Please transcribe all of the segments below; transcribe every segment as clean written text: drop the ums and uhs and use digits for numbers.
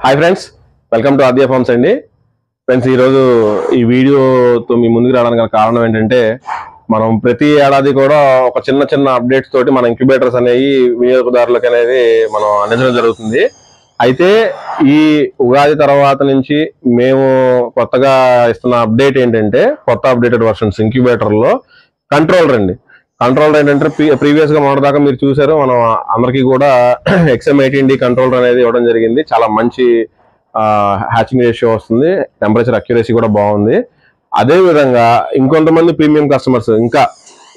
Hi friends, welcome to Aadya farms అండి. Friends, ఈరోజు ఈ వీడియోతో మీ ముందుకు రావడానికి గల కారణం ఏంటంటే, మనం ప్రతి ఏడాది కూడా ఒక చిన్న చిన్న అప్డేట్స్ తోటి మన ఇంక్యుబేటర్స్ అనేవి వినియోగదారులకు అనేది మనం అందించడం జరుగుతుంది. అయితే ఈ ఉగాది తర్వాత నుంచి మేము కొత్తగా ఇస్తున్న అప్డేట్ ఏంటంటే, కొత్త అప్డేటెడ్ వర్షన్స్ ఇంక్యుబేటర్లో కంట్రోలర్ అండి. కంట్రోలర్ ఏంటంటే ప్రీవియస్ గా మొదటిదాకా మీరు చూసారు, మనం అందరికీ కూడా XM18D కంట్రోలర్ అనేది ఇవ్వడం జరిగింది. చాలా మంచి హ్యాచింగ్ రేషియో వస్తుంది, టెంపరేచర్ అక్యురసీ కూడా బాగుంది. అదే విధంగా ఇంకొంతమంది ప్రీమియం కస్టమర్స్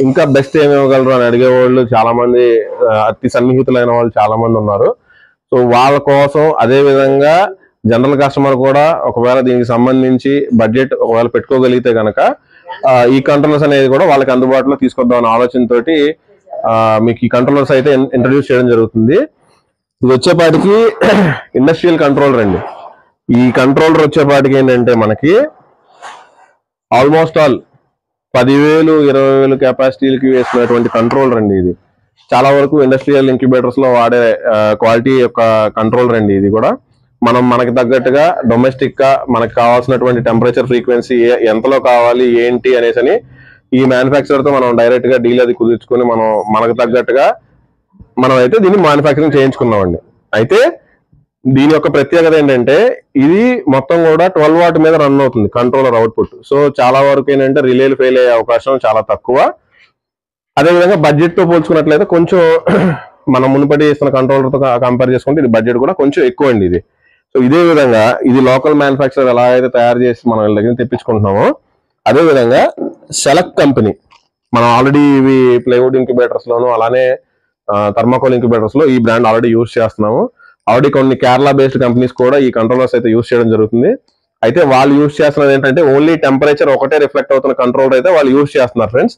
ఇంకా బెస్ట్ ఏమి ఇవ్వగలరు అని అడిగేవాళ్ళు చాలా మంది, అతి సన్నిహితులైన వాళ్ళు చాలా మంది ఉన్నారు. సో వాళ్ళ కోసం, అదే విధంగా జనరల్ కస్టమర్ కూడా ఒకవేళ దీనికి సంబంధించి బడ్జెట్ ఒకవేళ పెట్టుకోగలిగితే కనుక ఈ కంట్రోలర్స్ అనేది కూడా వాళ్ళకి అందుబాటులో తీసుకొద్దాం అనే ఆలోచనతోటి మీకు ఈ కంట్రోలర్స్ అయితే ఇంట్రడ్యూస్ చేయడం జరుగుతుంది. ఇది వచ్చేపాటికి ఇండస్ట్రియల్ కంట్రోలర్ అండి. ఈ కంట్రోలర్ వచ్చేపాటికి ఏంటంటే మనకి ఆల్మోస్ట్ ఆల్ 10,000 20,000 కెపాసిటీలకి వేసినటువంటి కంట్రోలర్ అండి. ఇది చాలా వరకు ఇండస్ట్రియల్ ఇంక్యుబేటర్స్ లో వాడే క్వాలిటీ యొక్క కంట్రోలర్ అండి. ఇది కూడా మనకి తగ్గట్టుగా డొమెస్టిక్ గా మనకు కావాల్సినటువంటి టెంపరేచర్ ఫ్రీక్వెన్సీ ఎంతలో కావాలి ఏంటి అనేసి ఈ మ్యానుఫ్యాక్చరర్ తో మనం డైరెక్ట్ గా డీల్ అది కుదుర్చుకొని మనకు తగ్గట్టుగా మనం అయితే దీన్ని మ్యానుఫ్యాక్చరింగ్ చేయించుకున్నామండి. అయితే దీని యొక్క ప్రత్యేకత ఏంటంటే, ఇది మొత్తం కూడా 12 వాట్ మీద రన్ అవుతుంది కంట్రోలర్ అవుట్పుట్. సో చాలా వరకు ఏంటంటే రిలేలు ఫెయిల్ అయ్యే అవకాశం చాలా తక్కువ. అదేవిధంగా బడ్జెట్ తో పోల్చుకున్నట్లయితే కొంచెం మనం మునుపటి ఇస్తున్న కంట్రోలర్ తో కంపేర్ చేసుకుంటే ఇది బడ్జెట్ కూడా కొంచెం ఎక్కువ అండి ఇది. సో ఇదే విధంగా ఇది లోకల్ మ్యానుఫ్యాక్చరర్ ఎలా అయితే తయారు చేసి మనం వీళ్ళ దగ్గర తెప్పించుకుంటున్నామో, అదే విధంగా సెలెక్ట్ కంపెనీ మనం ఆల్రెడీ ఇవి ప్లైవుడ్ ఇంక్యుబేటర్స్ లోను అలానే థర్మాకోల్ ఇంక్యుబేటర్స్ లో ఈ బ్రాండ్ ఆల్రెడీ యూజ్ చేస్తున్నాము. ఆల్రెడీ కొన్ని కేరళ బేస్డ్ కంపెనీస్ కూడా ఈ కంట్రోలర్స్ అయితే యూజ్ చేయడం జరుగుతుంది. అయితే వాళ్ళు యూజ్ చేస్తున్నది ఏంటంటే ఓన్లీ టెంపరేచర్ ఒకటే రిఫ్లెక్ట్ అవుతున్న కంట్రోలర్ అయితే వాళ్ళు యూజ్ చేస్తున్నారు ఫ్రెండ్స్.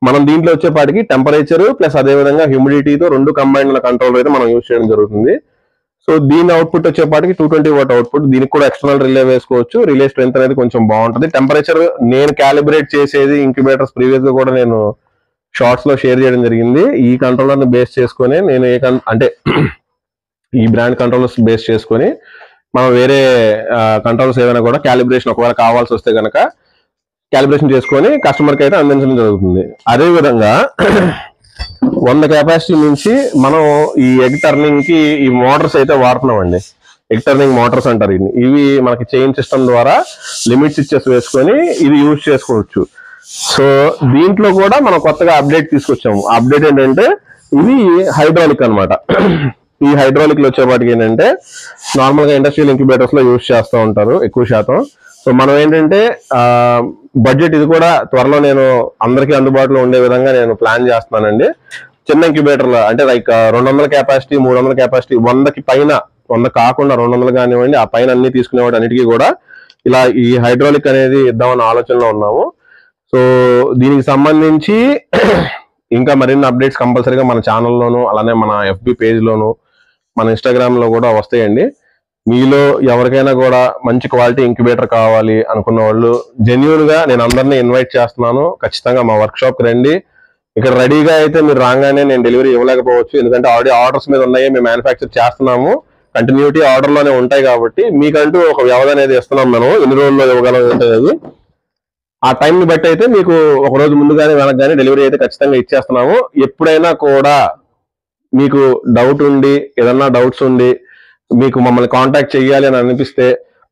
మనం దీంట్లో వచ్చేపాటికి టెంపరేచర్ ప్లస్ అదే విధంగా హ్యూమిడిటీతో రెండు కంబైండ్ ఉన్న కంట్రోలర్ అయితే మనం యూజ్ చేయడం జరుగుతుంది. సో దీని అవుట్పుట్ వచ్చేపాటికి 220 వాట్ అవుట్పుట్. దీనికి కూడా ఎక్స్టర్నల్ రిలే వేసుకోవచ్చు. రిలే స్ట్రెంత్ అనేది కొంచెం బాగుంటుంది. టెంపరేచర్ నేను క్యాలిబ్రేట్ చేసేది ఇంక్యుబేటర్స్ ప్రీవియస్ గా కూడా నేను షార్ట్స్ లో షేర్ చేయడం జరిగింది. ఈ కంట్రోలర్ ని బేస్ చేసుకొని నేను అంటే ఈ బ్రాండ్ కంట్రోలర్స్ బేస్ చేసుకొని మనం వేరే కంట్రోలర్స్ ఏమైనా కూడా క్యాలిబ్రేషన్ ఒకవేళ కావాల్సి వస్తే కనుక క్యాలిబ్రేషన్ చేసుకొని కస్టమర్కి అయితే అందించడం జరుగుతుంది. అదే విధంగా 100 కెపాసిటీ నుంచి మనం ఈ ఎగ్ టర్నింగ్ కి ఈ మోటార్స్ అయితే వాడుతున్నాం అండి. ఎగ్ టర్నింగ్ మోటార్స్ అంటారు. ఇవి మనకి చైన్ సిస్టమ్ ద్వారా లిమిట్స్ ఇచ్చేసి వేసుకొని ఇది యూజ్ చేసుకోవచ్చు. సో దీంట్లో కూడా మనం కొత్తగా అప్డేట్ తీసుకొచ్చాము. అప్డేట్ ఏంటంటే ఇది హైడ్రాలిక్ అనమాట. ఈ హైడ్రాలిక్ లో వచ్చేపాటికి ఏంటంటే నార్మల్ గా ఇండస్ట్రియల్ ఇంక్యుబేటర్స్ లో యూజ్ చేస్తూ ఉంటారు ఎక్కువ శాతం. సో మనం ఏంటంటే బడ్జెట్ ఇది కూడా త్వరలో నేను అందరికీ అందుబాటులో ఉండే విధంగా నేను ప్లాన్ చేస్తున్నానండి. చిన్న ఇంక్యుబేటర్లో అంటే లైక్ 200 కెపాసిటీ 300 కెపాసిటీ 100కి పైన 100 కాకుండా 200 కానివ్వండి, ఆ పైన అన్ని తీసుకునేవాడు అన్నిటికీ కూడా ఇలా ఈ హైడ్రాలిక్ అనేది ఇద్దామన్న ఆలోచనలో ఉన్నాము. సో దీనికి సంబంధించి ఇంకా మరిన్ని అప్డేట్స్ కంపల్సరీగా మన ఛానల్లోను అలానే మన FB పేజ్లోను మన ఇన్స్టాగ్రామ్ లో కూడా వస్తాయండి. మీలో ఎవరికైనా కూడా మంచి క్వాలిటీ ఇంక్యుబేటర్ కావాలి అనుకున్న వాళ్ళు జెన్యూన్ గా నేను అందరినీ ఇన్వైట్ చేస్తున్నాను. ఖచ్చితంగా మా వర్క్ షాప్ రండి. ఇక్కడ రెడీగా అయితే మీరు రాగానే నేను డెలివరీ ఇవ్వలేకపోవచ్చు, ఎందుకంటే ఆల్రెడీ ఆర్డర్స్ మీద ఉన్నాయి, మేము మ్యానుఫ్యాక్చర్ చేస్తున్నాము, కంటిన్యూటీ ఆర్డర్ లోనే ఉంటాయి. కాబట్టి మీకంటూ ఒక వ్యవధి అనేది ఇస్తున్నాం. మనం ఎన్ని రోజుల్లో ఇవ్వగలం ఆ టైం ని బట్టి అయితే మీకు ఒక రోజు ముందుగానే వెనకగానే డెలివరీ అయితే ఖచ్చితంగా ఇచ్చేస్తున్నాము. ఎప్పుడైనా కూడా మీకు డౌట్ ఉండి ఏదన్నా డౌట్స్ ఉండి మీకు మమ్మల్ని కాంటాక్ట్ చేయాలి అని అనిపిస్తే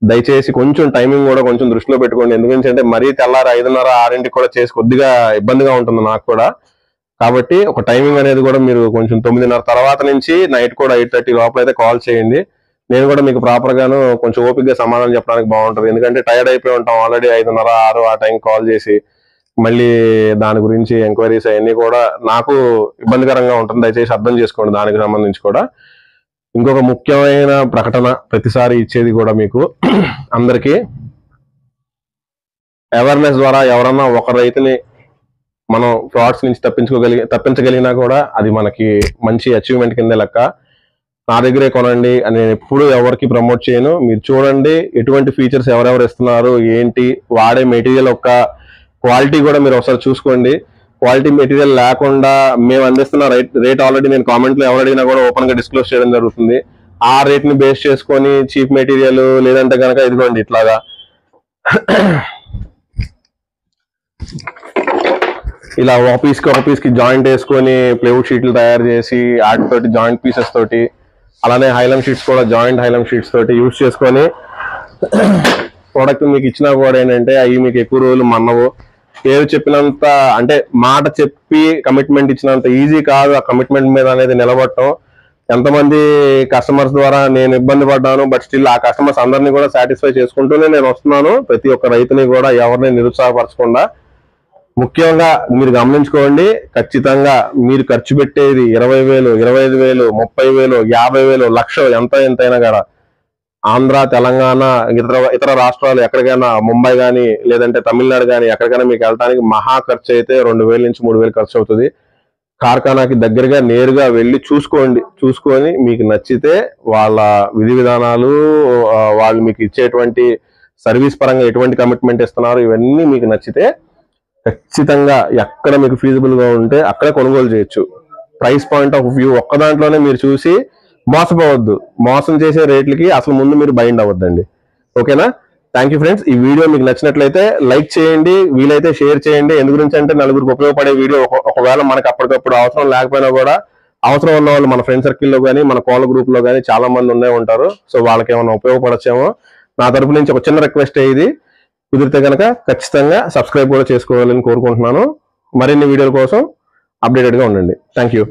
దయచేసి కొంచెం టైమింగ్ కూడా కొంచెం దృష్టిలో పెట్టుకోండి. ఎందుకంటే మరీ తెల్లారి 5:30 6 కూడా చేసి కొద్దిగా ఇబ్బందిగా ఉంటుంది నాకు కూడా. కాబట్టి ఒక టైమింగ్ అనేది కూడా మీరు కొంచెం 9:30 తర్వాత నుంచి నైట్ కూడా 8:30 లోపల అయితే కాల్ చేయండి. నేను కూడా మీకు ప్రాపర్ గాను కొంచెం ఓపికగా సమాధానం చెప్పడానికి బాగుంటుంది. ఎందుకంటే టైర్డ్ అయిపోయి ఉంటాం ఆల్రెడీ 5:30 6 ఆ టైం కాల్ చేసి మళ్ళీ దాని గురించి ఎంక్వైరీస్ అవన్నీ కూడా నాకు ఇబ్బందికరంగా ఉంటుంది. దయచేసి అర్థం చేసుకోండి. దానికి సంబంధించి కూడా ఇంకొక ముఖ్యమైన ప్రకటన ప్రతిసారి ఇచ్చేది కూడా మీకు అందరికీ అవేర్నెస్ ద్వారా ఎవరన్నా ఒక రైతుని మనం ఫ్రాడ్స్ నుంచి తప్పించగలిగినా కూడా అది మనకి మంచి అచీవ్మెంట్ కింద లెక్క. నా దగ్గరే కొనండి అని నేను ఎప్పుడు ఎవరికి ప్రమోట్ చేయను. మీరు చూడండి ఎటువంటి ఫీచర్స్ ఎవరెవరు ఇస్తున్నారు ఏంటి, వాడే మెటీరియల్ యొక్క క్వాలిటీ కూడా మీరు ఒకసారి చూసుకోండి. క్వాలిటీ మెటీరియల్ లేకుండా మేము అందిస్తున్న రేట్ ఆల్రెడీ నేను కామెంట్లో ఎవరు అడిగినా కూడా ఓపెన్ గా డిస్క్లోజ్ చేయడం జరుగుతుంది. ఆ రేట్ ని బేస్ చేసుకొని చీప్ మెటీరియల్ లేదంటే కనుక ఇదిగోండి ఇట్లాగా ఇలా ఒక పీస్ కి జాయింట్ వేసుకొని ప్లేవుడ్ షీట్లు తయారు చేసి వాటితోటి జాయింట్ పీసెస్ తోటి అలానే హైలం షీట్స్ కూడా జాయింట్ హైలం షీట్స్ తోటి యూజ్ చేసుకొని ప్రోడక్ట్ మీకు ఇచ్చినా కూడా ఏంటంటే అవి మీకు ఎక్కువ రోజులు మన్నవు. పేరు చెప్పినంత అంటే మాట చెప్పి కమిట్మెంట్ ఇచ్చినంత ఈజీ కాదు ఆ కమిట్మెంట్ మీద అనేది నిలబడటం. ఎంతమంది కస్టమర్స్ ద్వారా నేను ఇబ్బంది పడ్డాను, బట్ స్టిల్ ఆ కస్టమర్స్ అందరినీ కూడా సాటిస్ఫై చేసుకుంటూనే నేను వస్తున్నాను. ప్రతి ఒక్క రైతుని కూడా ఎవరిని నిరుత్సాహపరచకుండా. ముఖ్యంగా మీరు గమనించుకోండి, ఖచ్చితంగా మీరు ఖర్చు పెట్టేది 20,000, 25,000, 30,000, 50,000, లక్ష ఎంతైనా కదా ఆంధ్ర, తెలంగాణ, ఇతర రాష్ట్రాలు ఎక్కడికైనా ముంబై కానీ లేదంటే తమిళనాడు కానీ ఎక్కడికైనా మీకు వెళ్ళడానికి మహా ఖర్చు అయితే 2,000 నుంచి 3,000 ఖర్చు అవుతుంది. కార్ఖానాకి దగ్గరగా నేరుగా వెళ్ళి చూసుకొని మీకు నచ్చితే వాళ్ళ విధి విధానాలు, వాళ్ళు మీకు ఇచ్చేటువంటి సర్వీస్ పరంగా ఎటువంటి కమిట్మెంట్ ఇస్తున్నారు ఇవన్నీ మీకు నచ్చితే ఖచ్చితంగా ఎక్కడ మీకు ఫీజిబుల్ గా ఉంటే అక్కడ కొనుగోలు చేయొచ్చు. ప్రైస్ పాయింట్ ఆఫ్ వ్యూ ఒక్క దాంట్లోనే మీరు చూసి మోసపోవద్దు. మోసం చేసే రేట్లకి అసలు ముందు మీరు బైండ్ అవ్వద్దండి. ఓకేనా? Thank you friends. ఈ వీడియో మీకు నచ్చినట్లయితే లైక్ చేయండి, వీలైతే షేర్ చేయండి. ఎందు గురించి అంటే నలుగురికి ఉపయోగపడే వీడియో. ఒకవేళ మనకు అప్పటికప్పుడు అవసరం లేకపోయినా కూడా అవసరం ఉన్న వాళ్ళు మన ఫ్రెండ్ సర్కిల్లో కానీ మన కాల్ గ్రూప్ లో కానీ చాలా మంది ఉండే ఉంటారు. సో వాళ్ళకి ఏమైనా ఉపయోగపడచ్చేమో. నా తరపు నుంచి ఒక చిన్న రిక్వెస్ట్ ఇది, కుదిరితే కనుక ఖచ్చితంగా సబ్స్క్రైబ్ కూడా చేసుకోవాలని కోరుకుంటున్నాను. మరిన్ని వీడియోల కోసం అప్డేటెడ్ గా ఉండండి. Thank you.